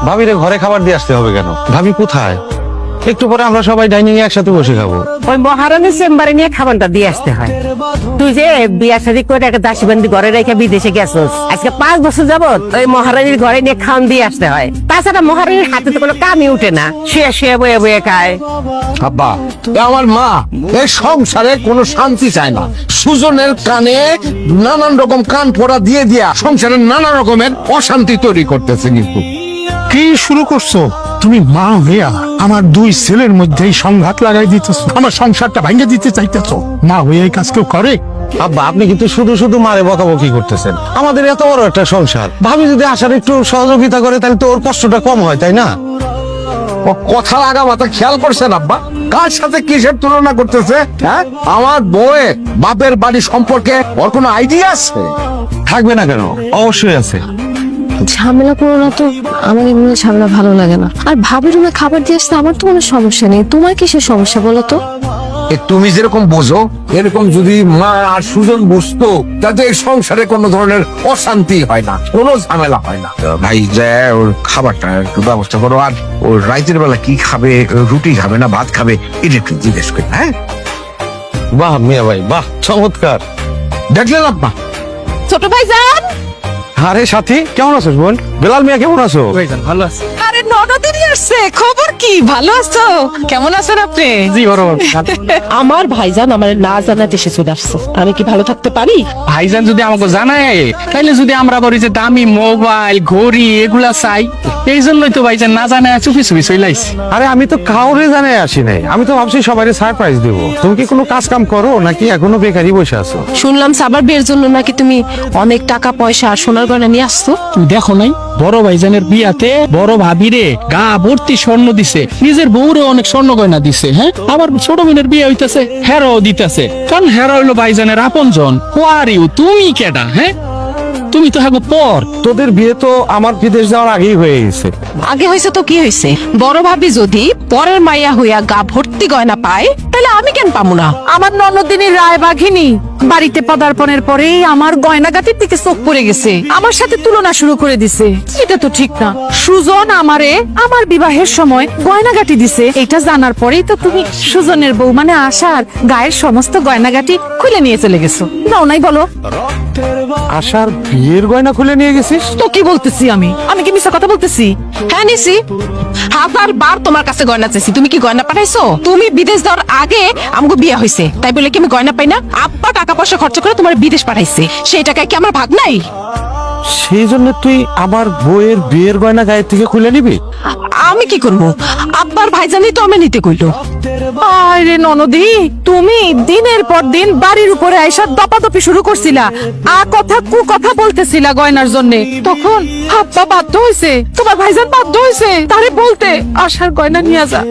ভাবিরে ঘরে খাবার দিয়ে আসতে হবে কেন? ভাবি কোথায়? একটু পরে আমরা সবাই ডাইনিং এ একসাথে বসে খাবো। ওই মহারানীর চেম্বারে নিয়ে খাবারটা দিয়ে আসতে হয়। তুই যে বিয়া শাদী করে একটা দাসীবন্দি ঘরে রেখে বিদেশে গেছস, আজকে 5 বছর যাবত ওই মহারানীর ঘরে নিয়ে খাওয়ান দিয়ে আসতে হয়। তাছাড়া মহারানীর হাতে তো কোনো কামই উঠে না, শুয়ে শুয়ে বয়ে বয়ে খায়। আব্বা, এ আমার মা এই সংসারে কোনো শান্তি চায় না। সুজনের কানে নানান রকম কান পড়া দিয়ে দিয়া সংসারে নানা রকমের অশান্তি তৈরি করতেছে। কিন্তু কি শুরু করছো তুমি? মা হইয়া আমার 2 ছেলের মধ্যেই সংঘাত লাগাই দিতেছ, আমার সংসারটা ভাঙে দিতে চাইতেছ। মা হইয়া এই কাজ কেউ করে? আব্বা, আপনি কিন্তু শুধু শুধু মারে বকাবকি করতেছেন। আমাদের এত বড় একটা সংসার, ভাবি যদি আসার একটু সহযোগিতা করে তাহলে তো ওর কষ্টটা কম হয়, তাই না? ও কথা লাগা মাথা খেয়াল করছেন আব্বা? কার সাথে কিসের তুলনা করতেছে? হ্যাঁ, আমার বউয়ের বাপের বাড়ি সম্পর্কে ওর কোনো আইডিয়া আছে? থাকবে না কেন? অবশ্যই আছে। ঝামেলা করো না তো, আমার এমনি ঝামেলা ভালো লাগে না। আর ভাবির রুমে খাবার দিয়ে আসতে আমার তো কোনো সমস্যা নেই, তোমার কিসের সমস্যা বলো তো? তুমি যেরকম বোঝো এরকম যদি মা আর সুজন বুঝতো, তাতে এই সংসারে কোনো ধরনের অশান্তি হয় না, কোনো ঝামেলা হয় না। ভাই, যে ওর খাবারটা একটু ব্যবস্থা করো। আর ওর রাতের বেলা কি খাবে, রুটি খাবে না ভাত খাবে, এটা একটু জিজ্ঞেস করি। হ্যাঁ, বাহ মিয়া ভাই, বাহ, চমৎকার। দেখলেন আব্বা? ছোট ভাইজান, আরে সাথী, কেমন আছিস বোন? বেলাল মিয়া কেমন আছো? আরে ননদিনী আসছে, খবর কি? ভালো আছো? কেমন আছেন আপনি? আমার ভাইজান আমার না জানাতে এসে চলে আসছে, আমি কি ভালো থাকতে পারি? ভাইজান যদি আমাকে জানায়, তাইলে যদি আমরা বলি যে দামি মোবাইল ঘড়ি এগুলা চাই, এই জন্যই তো ভাইজান না জানায় চুপি চুপি চলে আইছি। আরে আমি তো কাউরে জানে আসি নাই, আমি তো ভাবছি সবাই সারপ্রাইজ দেবো। তুমি কি কোনো কাজ কাম করো নাকি এখনো বেকারি বসে আছো? শুনলাম সাবার বিয়ের জন্য নাকি তুমি অনেক টাকা পয়সা আর সোনার গয়না নিয়ে আসছো। তুমি দেখো নাই, বড় ভাইজানের বিয়াতে বড় ভাবিরে গা ভর্তি স্বর্ণ দিছে, নিজের বউরে অনেক স্বর্ণ গয়না দিছে। হ্যাঁ, আবার ছোট বোনের বিয়ে হইতাছে, হেরাও দিতেছে। কারণ হেরা হইলো ভাইজানের আপনজন। ওয়ারিও তুমি কেডা? হ্যাঁ, তুমি তো হ্যাঁ পর। তোদের বিয়ে তো আমার বিদেশ যাওয়ার আগেই হয়ে গেছে। আগে হয়েছে তো কি হয়েছে? বড় ভাবি যদি পরের মাইয়া হইয়া গা ভর্তি গয়না পায়, তাহলে আমি কেন পাবো না? আমার ননদিনী রায় বাঘিনী বাড়িতে পদার্পণের পরেই আমার গয়নাগাটির দিকে চোখ পড়ে গেছে, আমার সাথে তুলনা শুরু করে দিছে। এটা তো ঠিক না। সুজন আমারে আমার বিবাহের সময় গয়নাগাটি দিছে, এটা জানার পরেই তো তুমি সুজনের বউ মানে আশার গায়ের সমস্ত গয়নাগাটি খুলে নিয়ে চলে গেছো। নাও নাই বলো? আশার বিয়ের গয়না খুলে নিয়ে গেছিস? তো কি বলতেছি আমি কি মিথ্যা কথা বলতেছি? হ্যাঁ নিছি, 1000 বার তোমার কাছে গয়না চাইছি, তুমি কি গয়না পাঠাইছো? তুমি বিদেশ যাওয়ার আগে আমাকে বিয়ে হয়েছে, তাই বলে কি আমি গয়না পাই না? আব্বা টাকা পয়সা খরচ করে তোমার বিদেশ পাঠাইছে, সেই টাকায় কি আমার ভাগ নাই? সেই জন্য তুই আমার বউয়ের বিয়ের গয়না গায়ের থেকে খুলে নিবি? আমি কি করবো? আব্বার ভাইজানি তো আমি নিতে কইলো। আরে ননদি, তুমি দিনের পর দিন বাড়ির উপরে আইসা দপাদপি শুরু করছিলা, কথা কু কথা বলতেছিলা গয়নার জন্য। তখন আব্বা বাধ্য হইছে, তোমার ভাইজান বাধ্য হইছে তারে বলতে আশার গয়না নিয়ে যা।